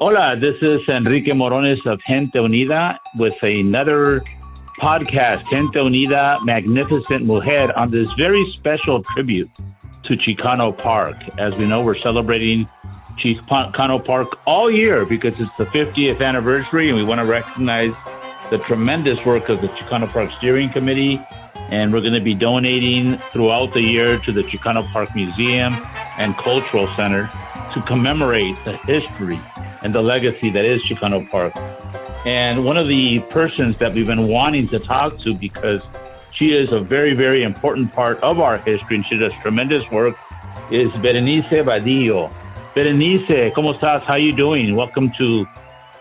Hola, this is Enrique Morones of Gente Unida with another podcast, Gente Unida Magnificent Mujer, on this very special tribute to Chicano Park. As we know, we're celebrating Chicano Park all year because it's the 50th anniversary, and we want to recognize the tremendous work of the Chicano Park Steering Committee. And we're going to be donating throughout the year to the Chicano Park Museum and Cultural Center to commemorate the history and the legacy that is Chicano Park. And one of the persons that we've been wanting to talk to, because she is a very, very important part of our history and she does tremendous work, is Berenice Badillo. Berenice, ¿cómo estás? How are you doing? Welcome to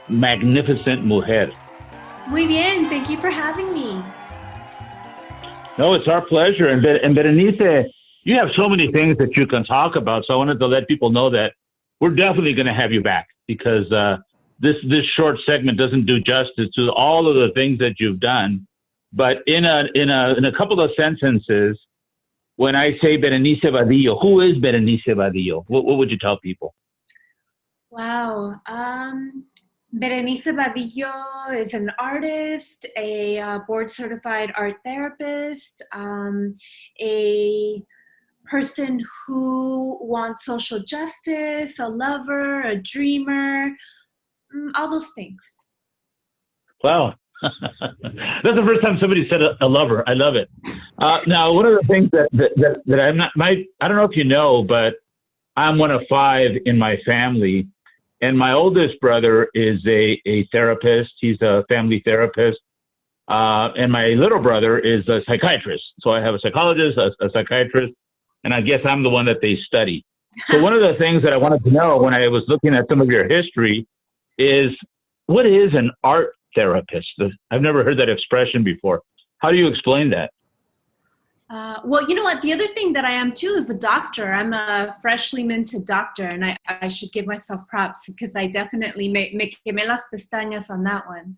Magnificent Mujer. Muy bien, thank you for having me. No, it's our pleasure. And Berenice, you have so many things that you can talk about. So I wanted to let people know that we're definitely going to have you back because this short segment doesn't do justice to all of the things that you've done. But in a couple of sentences, when I say Berenice Badillo, who is Berenice Badillo? What would you tell people? Wow. Berenice Badillo is an artist, a board-certified art therapist, a person who wants social justice, a lover, a dreamer, all those things. Wow. That's the first time somebody said a lover. I love it. Now, one of the things that I'm not, I don't know if you know, but I'm one of five in my family. And my oldest brother is a therapist. He's a family therapist. And my little brother is a psychiatrist. So I have a psychologist, a psychiatrist, and I guess I'm the one that they study. So one of the things that I wanted to know when I was looking at some of your history is, what is an art therapist? I've never heard that expression before. How do you explain that? Well, you know what? The other thing that I am too is a doctor. I'm a freshly minted doctor, and I should give myself props because I definitely me quemé las pestañas on that one.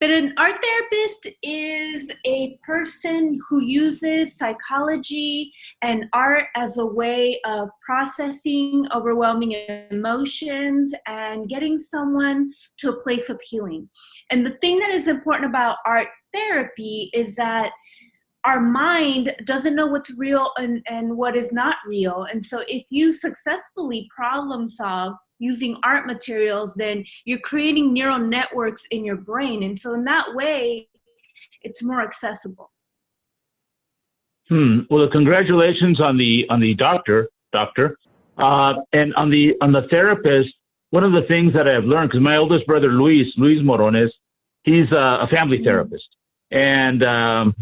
But an art therapist is a person who uses psychology and art as a way of processing overwhelming emotions and getting someone to a place of healing. And the thing that is important about art therapy is that our mind doesn't know what's real and what is not real. And so if you successfully problem solve using art materials, then you're creating neural networks in your brain. And so in that way, it's more accessible. Well, congratulations on the doctor. And on the therapist, one of the things that I've learned, because my oldest brother, Luis Morones, he's a family therapist. And I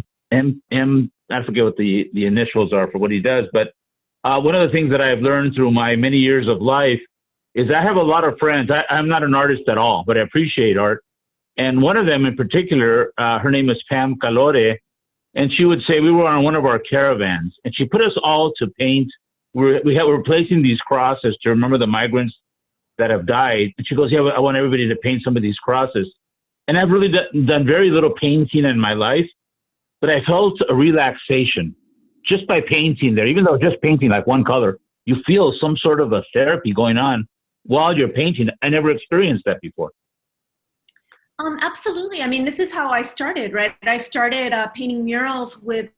forget what the initials are for what he does, but one of the things that I've learned through my many years of life is I have a lot of friends. I'm not an artist at all, but I appreciate art. And one of them in particular, her name is Pam Calore, and she would say we were on one of our caravans, and she put us all to paint. We're placing these crosses to remember the migrants that have died. And she goes, yeah, I want everybody to paint some of these crosses. And I've really done very little painting in my life, but I felt a relaxation just by painting there. Even though just painting like one color, you feel some sort of a therapy going on while you're painting. I never experienced that before. Absolutely. I mean, this is how I started, right? I started painting murals with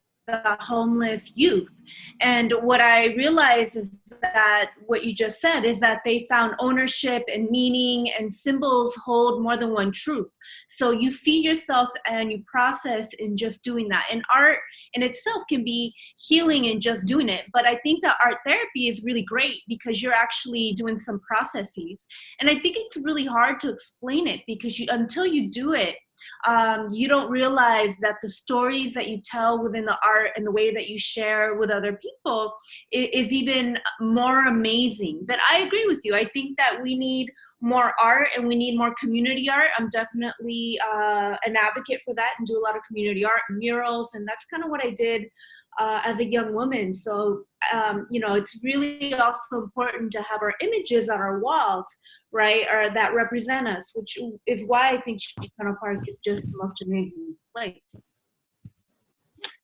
homeless youth. And what I realized is that what you just said is that they found ownership and meaning, and symbols hold more than one truth. So you see yourself and you process in just doing that. And art in itself can be healing in just doing it. But I think that art therapy is really great because you're actually doing some processes. And I think it's really hard to explain it because until you do it, you don't realize that the stories that you tell within the art and the way that you share with other people is even more amazing. But I agree with you. I think that we need more art and we need more community art. I'm definitely an advocate for that and do a lot of community art and murals. And that's kind of what I did as a young woman. So, it's really also important to have our images on our walls, right, or that represent us, which is why I think Chicano Park is just the most amazing place.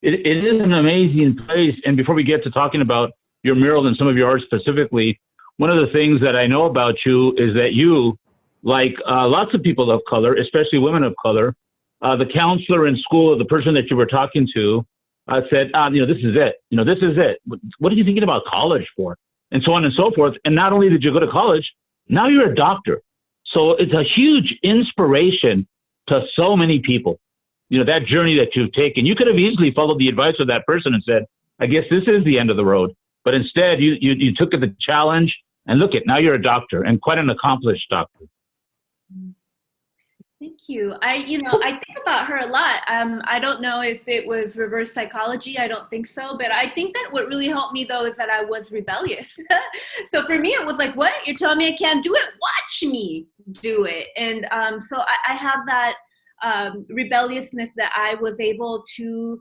It is an amazing place. And before we get to talking about your mural and some of your art specifically, one of the things that I know about you is that you, like lots of people of color, especially women of color, the counselor in school, the person that you were talking to, said, this is it. This is it. What are you thinking about college for? And so on and so forth. And not only did you go to college, now you're a doctor. So it's a huge inspiration to so many people. That journey that you've taken, you could have easily followed the advice of that person and said, I guess this is the end of the road. But instead, you took the challenge, and look at, now you're a doctor, and quite an accomplished doctor. Thank you. I think about her a lot. I don't know if it was reverse psychology. I don't think so. But I think that what really helped me, though, is that I was rebellious. So for me, it was like, what? You're telling me I can't do it? Watch me do it. And so I have that rebelliousness that I was able to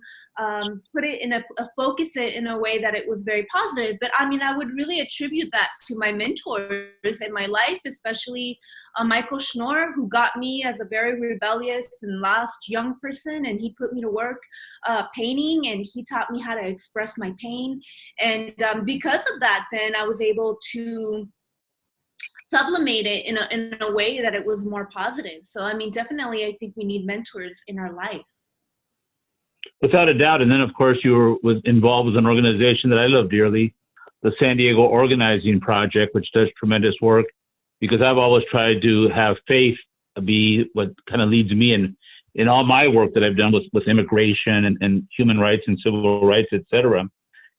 put it in focus it in a way that it was very positive. But I mean, I would really attribute that to my mentors in my life, especially Michael Schnorr, who got me as a very rebellious and lost young person, and he put me to work painting, and he taught me how to express my pain. And because of that, then I was able to sublimate it in a way that it was more positive. So, I mean, definitely, I think we need mentors in our life. Without a doubt. And then, of course, you were involved with an organization that I love dearly, the San Diego Organizing Project, which does tremendous work, because I've always tried to have faith be what kind of leads me in all my work that I've done with immigration and human rights and civil rights, et cetera.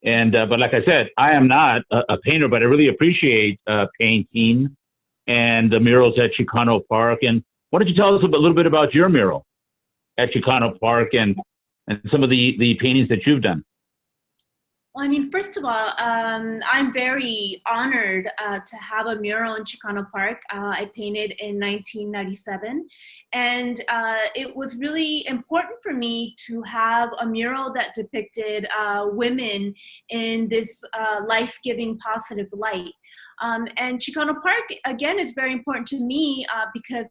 And but like I said, I am not a painter, but I really appreciate painting and the murals at Chicano Park. And why don't you tell us a little bit about your mural at Chicano Park and some of the paintings that you've done? Well, I mean, first of all, I'm very honored to have a mural in Chicano Park. I painted in 1997, and it was really important for me to have a mural that depicted women in this life-giving, positive light. And Chicano Park, again, is very important to me because,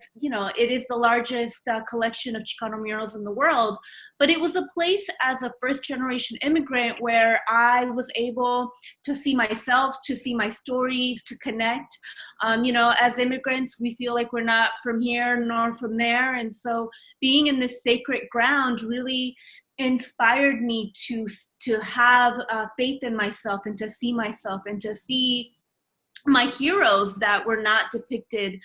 it is the largest collection of Chicano murals in the world. But it was a place as a first-generation immigrant where I was able to see myself, to see my stories, to connect. As immigrants, we feel like we're not from here nor from there. And so being in this sacred ground really inspired me to have faith in myself and to see myself and to see my heroes that were not depicted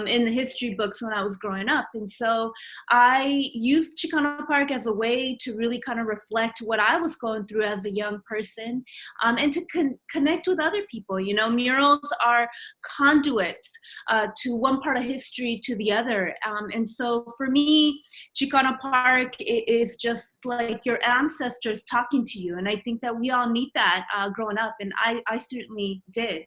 in the history books when I was growing up. And so I used Chicano Park as a way to really kind of reflect what I was going through as a young person and to connect with other people. Murals are conduits to one part of history to the other. And so for me, Chicano Park is just like your ancestors talking to you. And I think that we all need that growing up. And I certainly did.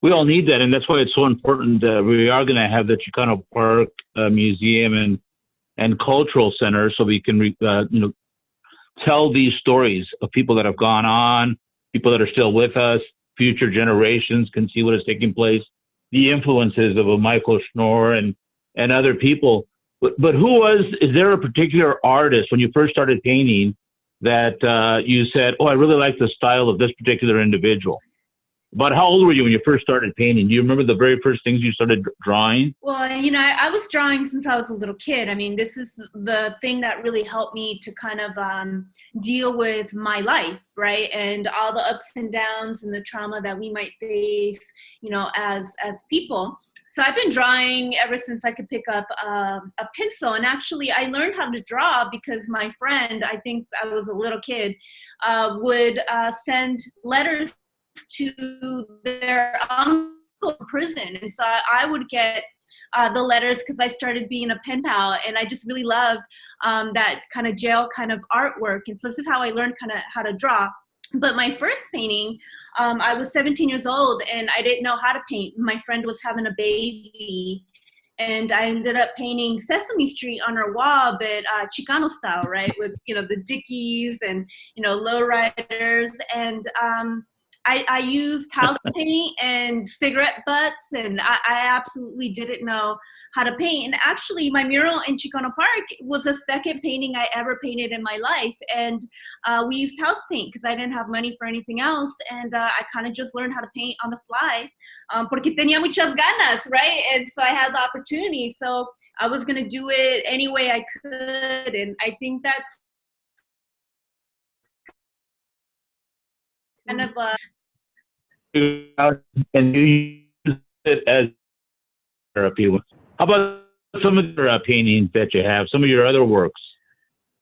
We all need that, and that's why it's so important. We are going to have the Chicano Park Museum and Cultural Center, so we can tell these stories of people that have gone on, people that are still with us. Future generations can see what is taking place, the influences of a Michael Schnorr and other people. But is there a particular artist when you first started painting that you said, oh, I really like the style of this particular individual? But how old were you when you first started painting? Do you remember the very first things you started drawing? Well, I was drawing since I was a little kid. I mean, this is the thing that really helped me to kind of deal with my life, right? And all the ups and downs and the trauma that we might face, as people. So I've been drawing ever since I could pick up a pencil. And actually, I learned how to draw because my friend, I think I was a little kid, would send letters to their uncle in prison. And so I would get the letters because I started being a pen pal, and I just really loved that kind of jail kind of artwork. And so this is how I learned kind of how to draw. But my first painting, I was 17 years old and I didn't know how to paint. My friend was having a baby, and I ended up painting Sesame Street on her wall, but Chicano style, right? With, the Dickies and, lowriders. And I used house paint and cigarette butts, and I absolutely didn't know how to paint. And actually, my mural in Chicano Park was the second painting I ever painted in my life. And we used house paint because I didn't have money for anything else. And I kind of just learned how to paint on the fly porque tenía muchas ganas, right? And so I had the opportunity. So I was going to do it any way I could. And I think that's kind of and you use it as therapy. How about some of the paintings that you have? Some of your other works.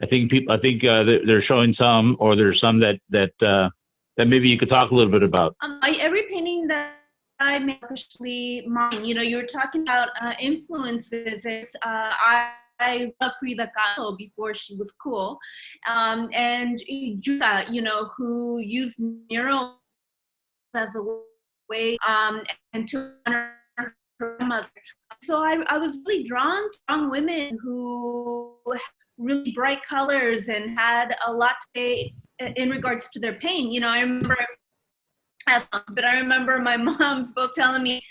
I think they're showing some, or there's some that maybe you could talk a little bit about. Every painting that I made officially mine. You know, you were talking about influences. I love Frida Kahlo before she was cool, and Judah, you know, who used murals as a way and to honor her mother. So I was really drawn to young women who had really bright colors and had a lot to say in regards to their pain. You know, I remember my moms both telling me,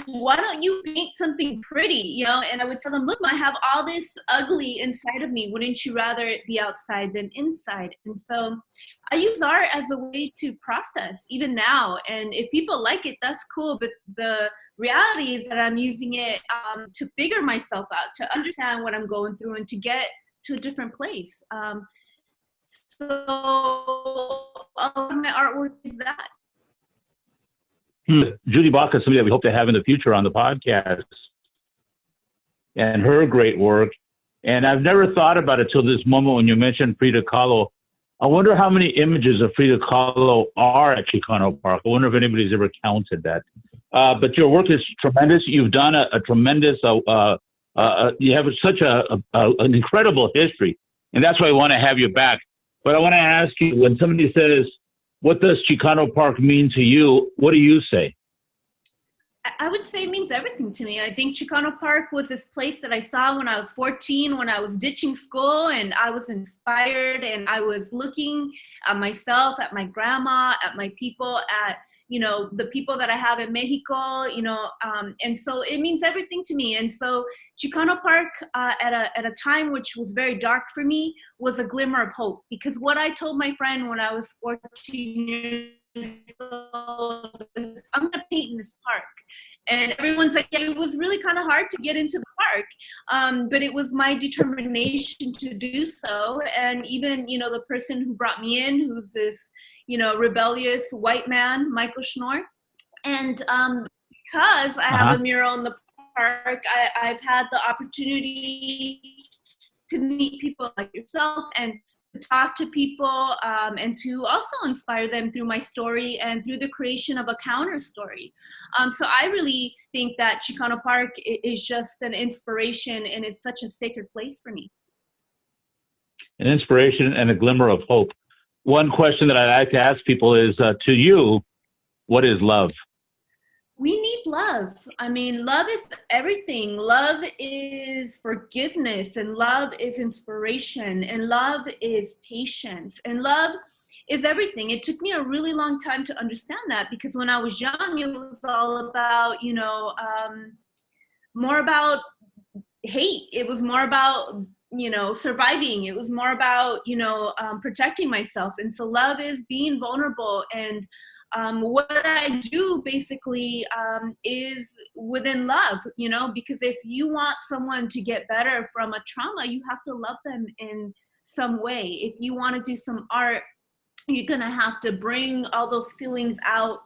why don't you paint something pretty, you know? And I would tell them, look, I have all this ugly inside of me. Wouldn't you rather it be outside than inside? And so I use art as a way to process even now. And if people like it, that's cool. But the reality is that I'm using it to figure myself out, to understand what I'm going through and to get to a different place. So a lot of my artwork is that. Judy Bach is somebody that we hope to have in the future on the podcast, and her great work. And I've never thought about it till this moment when you mentioned Frida Kahlo. I wonder how many images of Frida Kahlo are at Chicano Park. I wonder if anybody's ever counted that. But your work is tremendous. You've done a tremendous, you have such an incredible history. And that's why I want to have you back. But I want to ask you, when somebody says, what does Chicano Park mean to you? What do you say? I would say it means everything to me. I think Chicano Park was this place that I saw when I was 14, when I was ditching school, and I was inspired, and I was looking at myself, at my grandma, at my people, at, you know, the people that I have in Mexico, you know, and so it means everything to me. And so Chicano Park at a time which was very dark for me was a glimmer of hope, because what I told my friend when I was 14 years old is, I'm going to paint in this park. And everyone's like, yeah, it was really kind of hard to get into the park, but it was my determination to do so. And even, you know, the person who brought me in, who's this, you know, rebellious white man, Michael Schnorr. And because I have a mural in the park, I've had the opportunity to meet people like yourself and to talk to people and to also inspire them through my story and through the creation of a counter story. So I really think that Chicano Park is just an inspiration, and it's such a sacred place for me. An inspiration and a glimmer of hope. One question that I like to ask people is, to you, what is love? We need love. I mean, love is everything. Love is forgiveness, and love is inspiration, and love is patience, and love is everything. It took me a really long time to understand that, because when I was young, it was all about, you know, more about hate. It was more about, you know, surviving. It was more about, you know, protecting myself. And so love is being vulnerable. And what I do basically is within love, you know, because if you want someone to get better from a trauma, you have to love them in some way. If you want to do some art, you're going to have to bring all those feelings out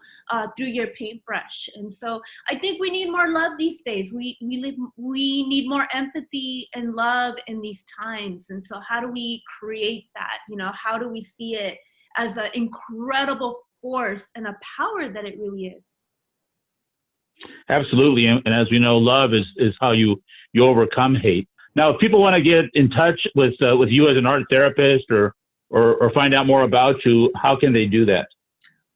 through your paintbrush. And so I think we need more love these days. We need more empathy and love in these times. And so how do we create that? You know, how do we see it as an incredible force and a power that it really is? Absolutely. And as we know, love is how you overcome hate. Now, if people want to get in touch with you as an art therapist or find out more about you, how can they do that?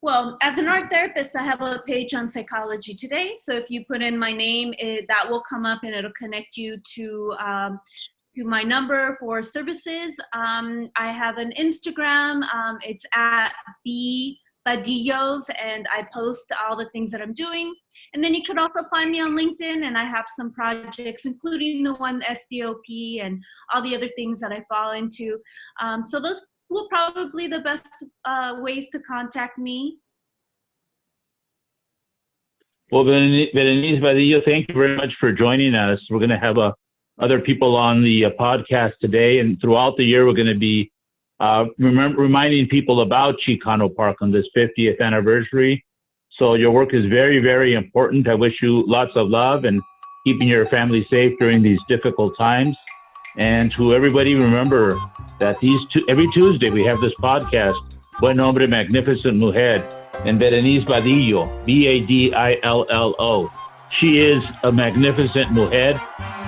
Well, as an art therapist, I have a page on Psychology Today. So if you put in my name, that will come up and it'll connect you to to my number for services. I have an Instagram. It's at Badillos, and I post all the things that I'm doing. And then you could also find me on LinkedIn, and I have some projects, including the one SDOP and all the other things that I fall into. So those will probably the best ways to contact me. Well, Berenice Badillo, thank you very much for joining us. We're going to have other people on the podcast today, and throughout the year, we're going to be reminding people about Chicano Park on this 50th anniversary. So your work is very, very important. I wish you lots of love and keeping your family safe during these difficult times. And to everybody, remember that every Tuesday we have this podcast, Buen Hombre, Magnificent Mujer, and Berenice Badillo, Badillo. She is a magnificent mujer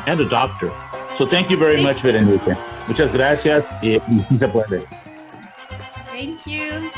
and a doctor. So thank you very much, Berenice. Muchas gracias. Y se puede. Thank you.